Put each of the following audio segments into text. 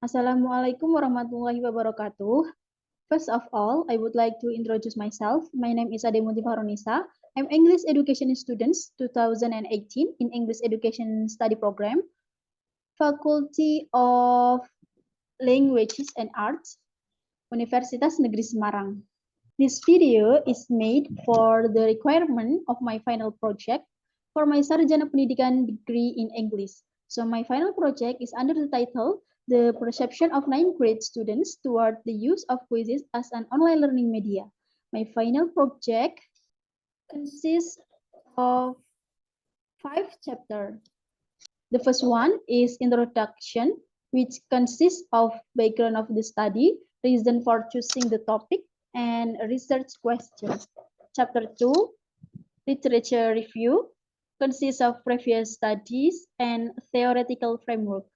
Assalamualaikum warahmatullahi wabarakatuh. First of all, I would like to introduce myself. My name is Ademunti Faronisa. I'm English Education student 2018 in English Education Study Program, Faculty of Languages and Arts, Universitas Negeri Semarang. This video is made for the requirement of my final project for my Sarjana Pendidikan degree in English. So my final project is under the title The Perception of Ninth Grade Students Toward the Use of Quizzes as an Online Learning Media. My final project consists of 5 chapters. The first one is Introduction, which consists of background of the study, reason for choosing the topic, and research questions. Chapter 2, Literature Review, consists of previous studies and theoretical framework.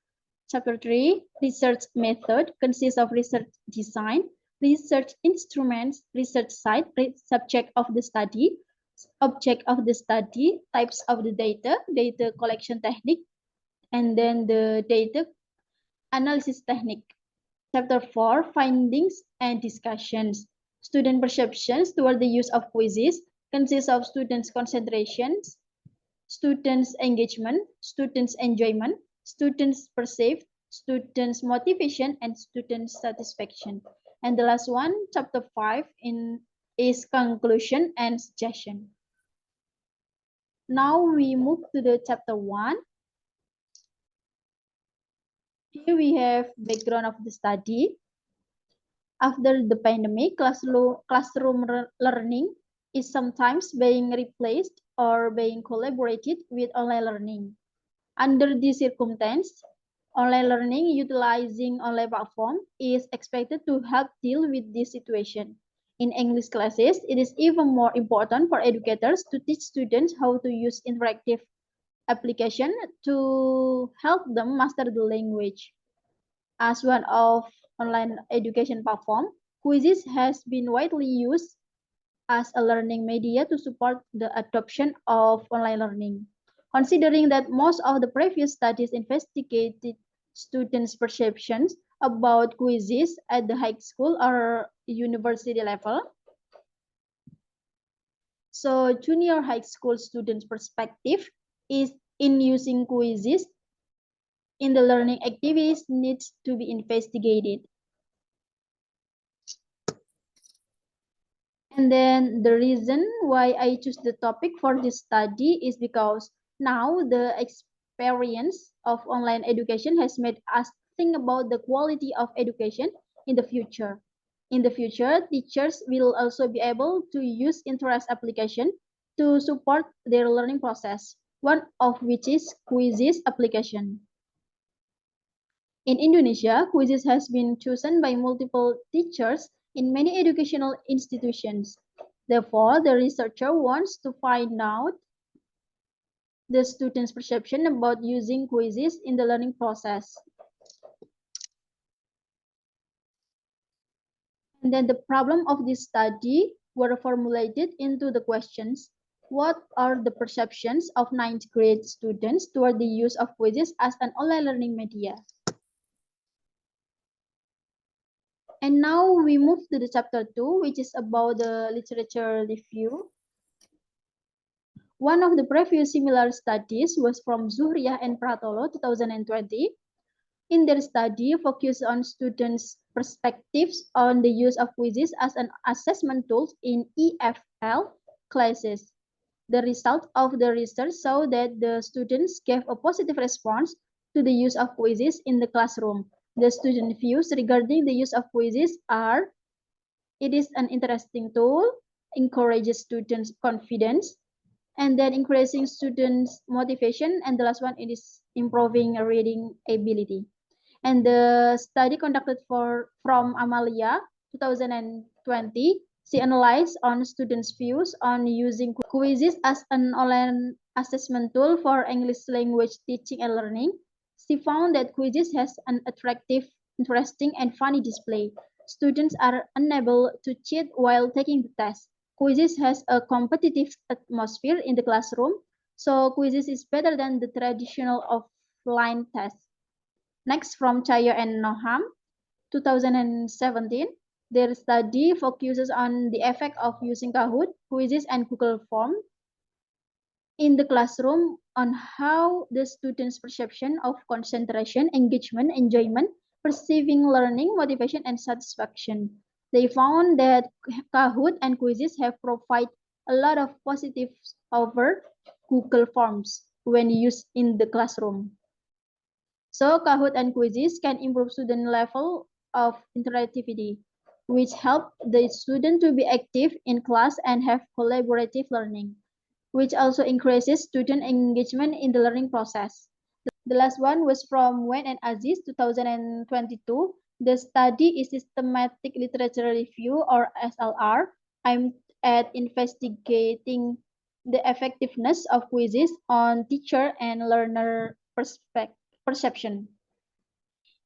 Chapter 3, Research Method, consists of research design, research instruments, research site, subject of the study, object of the study, types of the data, data collection technique, and then the data analysis technique. Chapter 4, Findings and Discussions. Student perceptions toward the use of quizzes consists of students' concentrations, students' engagement, students' enjoyment, students' perceived, students' motivation, and students' satisfaction. And the last one, chapter 5, is conclusion and suggestion. Now we move to the chapter 1. Here we have background of the study. After the pandemic, classroom learning is sometimes being replaced or being collaborated with online learning. Under this circumstance, online learning utilizing online platform is expected to help deal with this situation. In English classes, it is even more important for educators to teach students how to use interactive application to help them master the language. As one of online education platform, quizzes has been widely used as a learning media to support the adoption of online learning. Considering that most of the previous studies investigated students' perceptions about quizzes at the high school or university level, so junior high school students' perspective is in using quizzes in the learning activities needs to be investigated. And then the reason why I choose the topic for this study is because now the experience of online education has made us think about the quality of education in the future. In the future, teachers will also be able to use interest application to support their learning process, one of which is quizzes application. In Indonesia, quizzes has been chosen by multiple teachers in many educational institutions. Therefore, the researcher wants to find out the students' perception about using quizzes in the learning process. And then the problem of this study were formulated into the questions. What are the perceptions of ninth grade students toward the use of quizzes as an online learning media? And now we move to the chapter 2, which is about the literature review. One of the previous similar studies was from Zuhriah and Pratolo 2020. In their study, focused on students' perspectives on the use of quizzes as an assessment tool in EFL classes. The result of the research showed that the students gave a positive response to the use of quizzes in the classroom. The student views regarding the use of quizzes are: it is an interesting tool, encourages students' confidence, and then increasing students' motivation, and the last one, it is improving reading ability. And the study conducted from Amalia 2020, she analyzed on students' views on using quizzes as an online assessment tool for English language teaching and learning. She found that quizzes has an attractive, interesting, and funny display. Students are unable to cheat while taking the test. Quizzes has a competitive atmosphere in the classroom, so quizzes is better than the traditional offline test. Next, from Chaya and Noham, 2017, their study focuses on the effect of using Kahoot, quizzes, and Google Form in the classroom on how the students' perception of concentration, engagement, enjoyment, perceiving learning, motivation, and satisfaction. They found that Kahoot and quizzes have provided a lot of positives over Google Forms when used in the classroom. So Kahoot and quizzes can improve student level of interactivity, which help the student to be active in class and have collaborative learning, which also increases student engagement in the learning process. The last one was from Wen and Aziz, 2022. The study is systematic literature review, or SLR, aimed at investigating the effectiveness of quizzes on teacher and learner perception.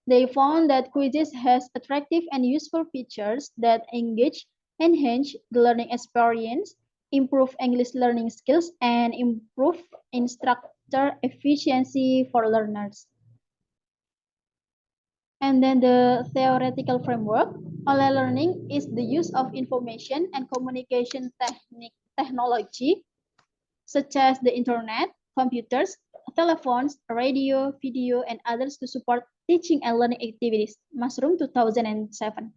They found that quizzes has attractive and useful features that engage, enhance the learning experience, improve English learning skills, and improve instructor efficiency for learners. And then the theoretical framework. Online learning is the use of information and communication technology, such as the internet, computers, telephones, radio, video, and others to support teaching and learning activities. Mushroom 2007.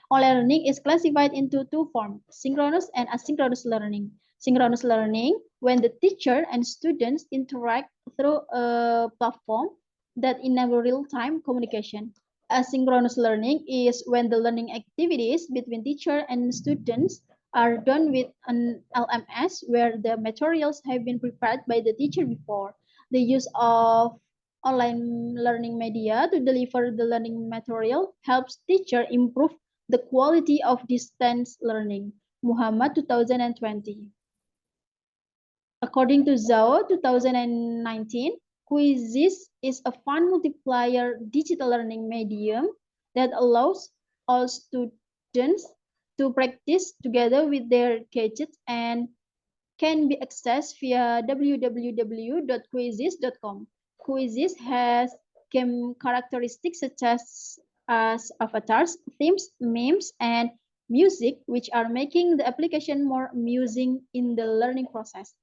Online learning is classified into two forms, synchronous and asynchronous learning. Synchronous learning, when the teacher and students interact through a platform that enable real-time communication. Asynchronous learning is when the learning activities between teacher and students are done with an LMS where the materials have been prepared by the teacher before. The use of online learning media to deliver the learning material helps teacher improve the quality of distance learning. Muhammad 2020. According to Zhao 2019, Quizzes is a fun multiplier digital learning medium that allows all students to practice together with their gadgets and can be accessed via www.quizzes.com. Quizzes has game characteristics such as avatars, themes, memes, and music, which are making the application more amusing in the learning process.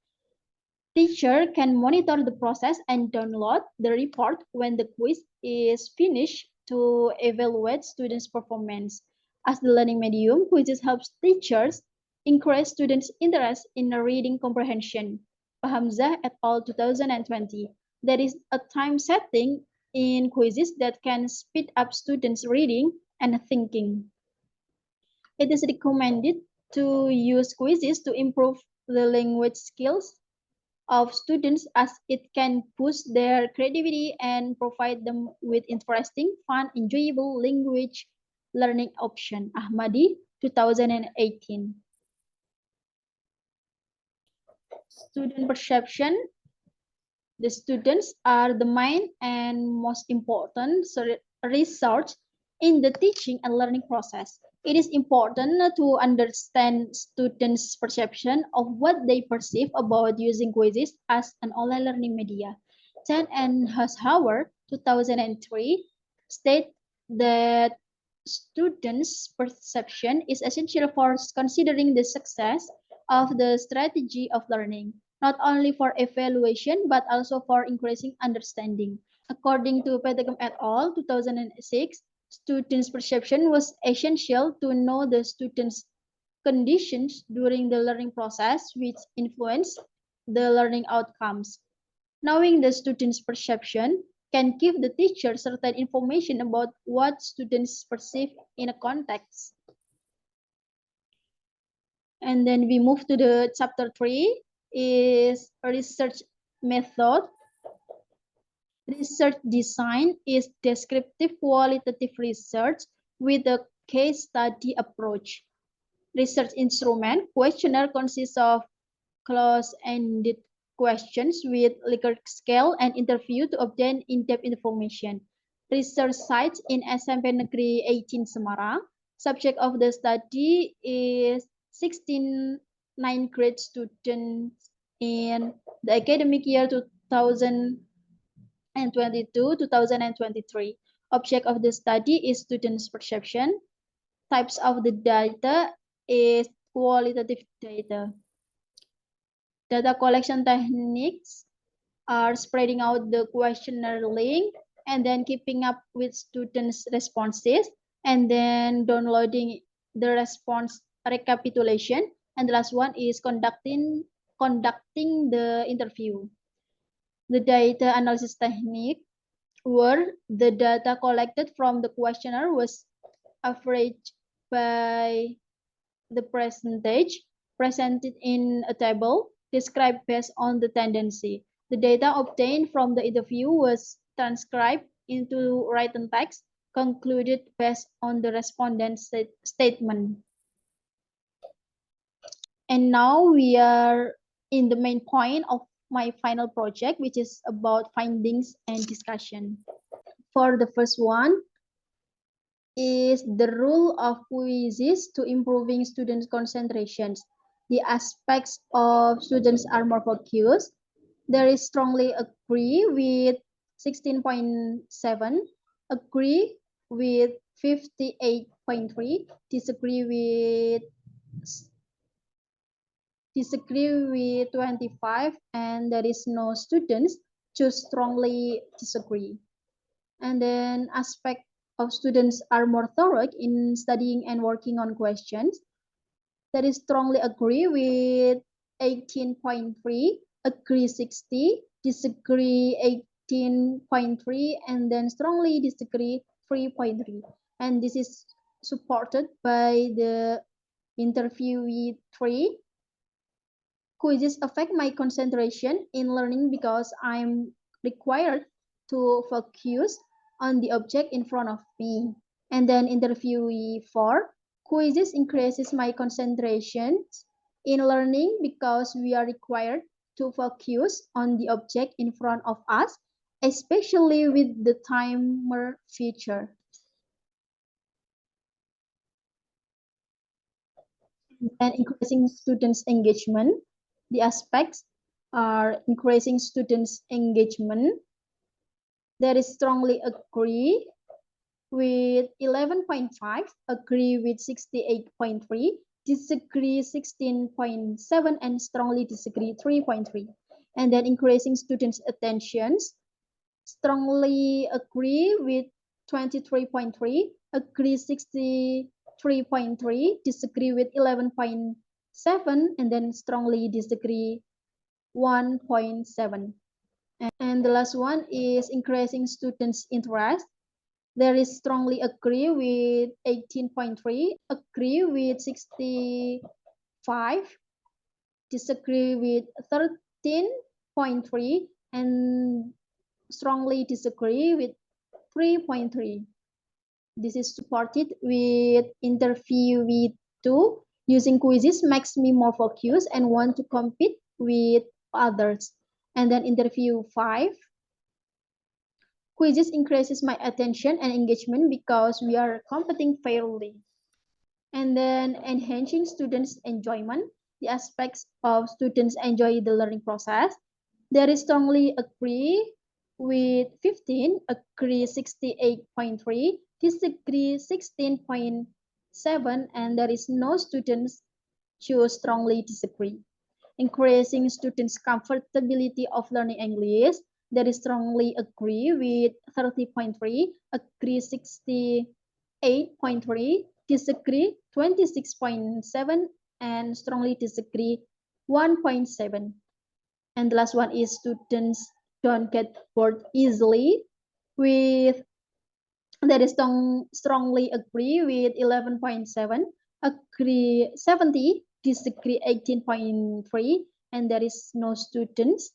Teacher can monitor the process and download the report when the quiz is finished to evaluate students' performance. As the learning medium, quizzes helps teachers increase students' interest in reading comprehension. Hamzah et al. 2020. There is a time setting in quizzes that can speed up students' reading and thinking. It is recommended to use quizzes to improve the language skills of students as it can boost their creativity and provide them with interesting, fun, enjoyable language learning option. Ahmadi, 2018. Student perception. The students are the main and most important research in the teaching and learning process. It is important to understand students' perception of what they perceive about using quizzes as an online learning media. Chen and Hauser, 2003, state that students' perception is essential for considering the success of the strategy of learning, not only for evaluation but also for increasing understanding. According to Pedagam et al. 2006, students' perception was essential to know the students' conditions during the learning process, which influence the learning outcomes. Knowing the student's perception can give the teacher certain information about what students perceive in a context. And then we move to the chapter 3 is research method. Research design is descriptive qualitative research with a case study approach. Research instrument questionnaire consists of close-ended questions with Likert scale and interview to obtain in-depth information. Research sites in SMP Negeri 18 Semarang. Subject of the study is 16 ninth grade students in the academic year 2022-2023. Object of the study is students' perception. Types of the data is qualitative data. Data collection techniques are spreading out the questionnaire link and then keeping up with students' responses and then downloading the response recapitulation. And the last one is conducting the interview. The data analysis technique where the data collected from the questionnaire was averaged by the percentage presented in a table described based on the tendency. The data obtained from the interview was transcribed into written text concluded based on the respondent's statement. And now we are in the main point of my final project, which is about findings and discussion. For the first one is the role of quizzes to improving students' concentrations. The aspects of students are more focused. There is strongly agree with 16.7, agree with 58.3, disagree with 25, and there is no students choose strongly disagree. And then aspect of students are more thorough in studying and working on questions. That is strongly agree with 18.3, agree 60, disagree 18.3, and then strongly disagree 3.3. And this is supported by the interviewee 3. Quizzes affect my concentration in learning because I'm required to focus on the object in front of me. And then interviewee 4, quizzes increases my concentration in learning because we are required to focus on the object in front of us, especially with the timer feature. And increasing students' engagement. The aspects are increasing students' engagement. There is strongly agree with 11.5, agree with 68.3, disagree 16.7, and strongly disagree 3.3. And then increasing students' attentions, strongly agree with 23.3, agree 63.3, disagree with 11.7, and then strongly disagree 1.7. And the last one is increasing students' interest. There is strongly agree with 18.3, agree with 65, disagree with 13.3, and strongly disagree with 3.3. This is supported with interviewee 2. Using quizzes makes me more focused and want to compete with others. And then interview 5. Quizzes increases my attention and engagement because we are competing fairly. And then enhancing students' enjoyment, the aspects of students enjoy the learning process. There is strongly agree with 15, agree 68.3, disagree 16.7, and there is no students choose strongly disagree. Increasing students' comfortability of learning English. There is strongly agree with 30.3, agree 68.3, disagree 26.7, and strongly disagree 1.7. And the last one is students don't get bored easily with that is strongly agree with 11.7, agree 70, disagree 18.3, and there is no students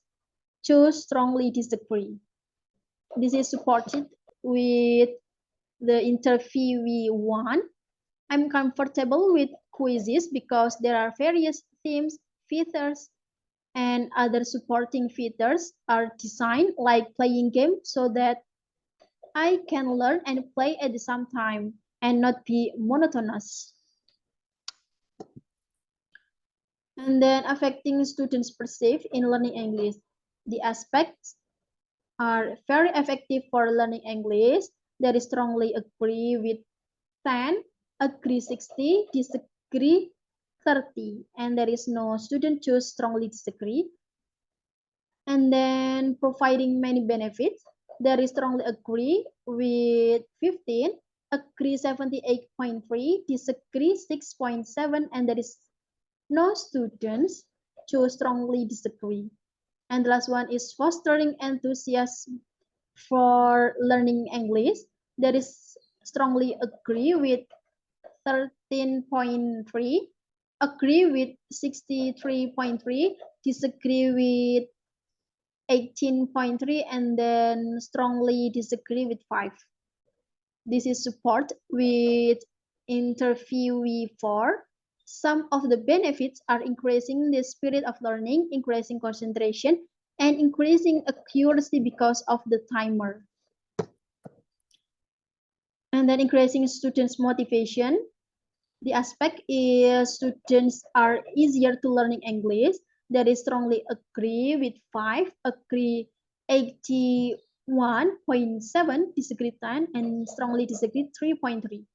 choose strongly disagree. This is supported with the interviewee 1. I'm comfortable with quizzes because there are various themes, features, and other supporting features are designed like playing game so that I can learn and play at the same time and not be monotonous. And then affecting students' perceive in learning English. The aspects are very effective for learning English. That is strongly agree with 10, agree 60, disagree 30. And there is no student choose strongly disagree. And then providing many benefits, there is strongly agree with 15, agree 78.3, disagree 6.7, and there is no students choose strongly disagree. And the last one is fostering enthusiasm for learning English. That is strongly agree with 13.3, agree with 63.3, disagree with 18.3, and then strongly disagree with 5. This is support with interviewee 4. Some of the benefits are increasing the spirit of learning, increasing concentration, and increasing accuracy because of the timer. And then increasing students' motivation. The aspect is students are easier to learning English. That is strongly agree with 5, agree 81.7, disagree 10, and strongly disagree 3.3.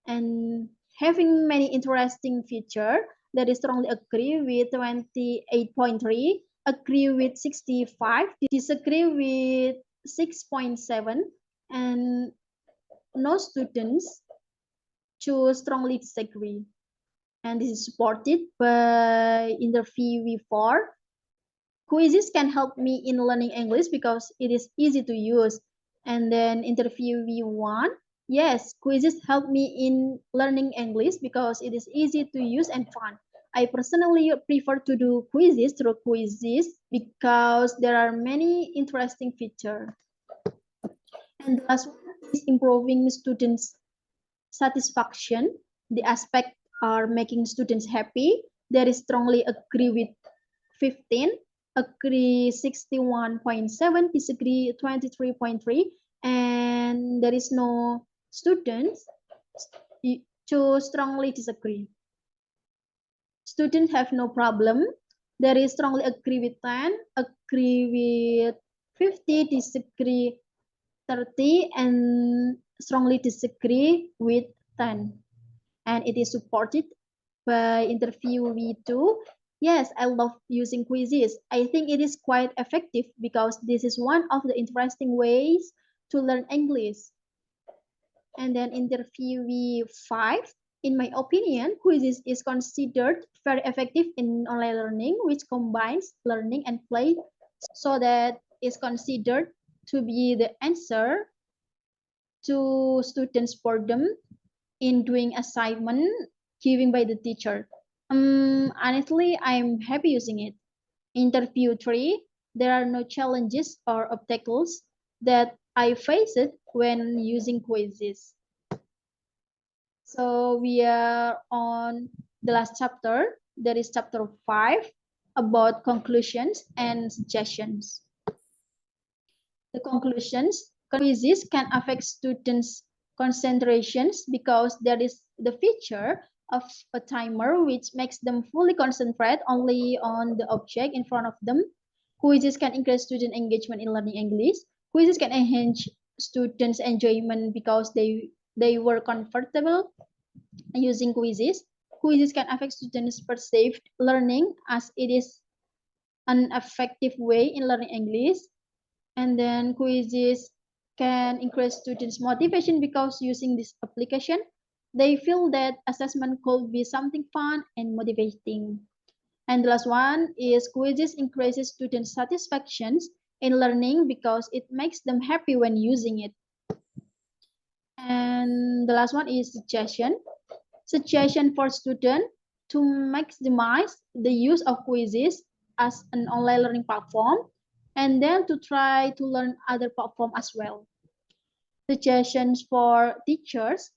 And having many interesting feature, that is strongly agree with 28.3, agree with 65, disagree with 6.7, and no students choose strongly disagree. And this is supported by interviewee 4. Quizzes can help me in learning English because it is easy to use. And then interviewee 1. Yes, quizzes help me in learning English because it is easy to use and fun. I personally prefer to do quizzes through quizzes because there are many interesting features. And the last one is improving students' satisfaction. The aspect are making students happy. There is strongly agree with 15, agree 61.7, disagree 23.3, and there is no students to strongly disagree. Students have no problem. There is strongly agree with 10, agree with 50, disagree 30, and strongly disagree with 10. And it is supported by interviewee 2. Yes, I love using quizzes. I think it is quite effective because this is one of the interesting ways to learn English. And then interviewee 5. In my opinion, quizzes is considered very effective in online learning, which combines learning and play, so that is considered to be the answer to students' boredom in doing assignment given by the teacher. Honestly, I'm happy using it. Interview 3, there are no challenges or obstacles that I faced when using quizzes. So we are on the last chapter. That is chapter 5 about conclusions and suggestions. The conclusions, quizzes can affect students' concentrations because there is the feature of a timer which makes them fully concentrate only on the object in front of them. Quizzes can increase student engagement in learning English. Quizzes can enhance students' enjoyment because they were comfortable using quizzes. Quizzes can affect students' perceived learning as it is an effective way in learning English. And then quizzes can increase students' motivation because using this application, they feel that assessment could be something fun and motivating. And the last one is quizzes increases student satisfactions in learning because it makes them happy when using it. And the last one is suggestion. Suggestion for students to maximize the use of quizzes as an online learning platform, and then to try to learn other platform as well. Suggestions for teachers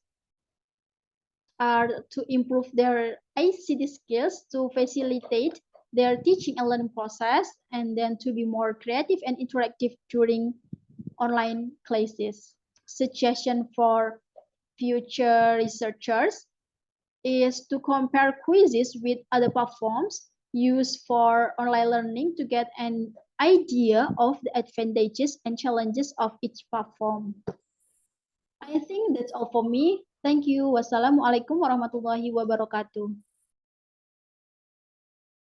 are to improve their ICT skills to facilitate their teaching and learning process, and then to be more creative and interactive during online classes. Suggestion for future researchers is to compare quizzes with other platforms used for online learning to get an idea of the advantages and challenges of each platform. I think that's all for me. Thank you. Wassalamualaikum warahmatullahi wabarakatuh.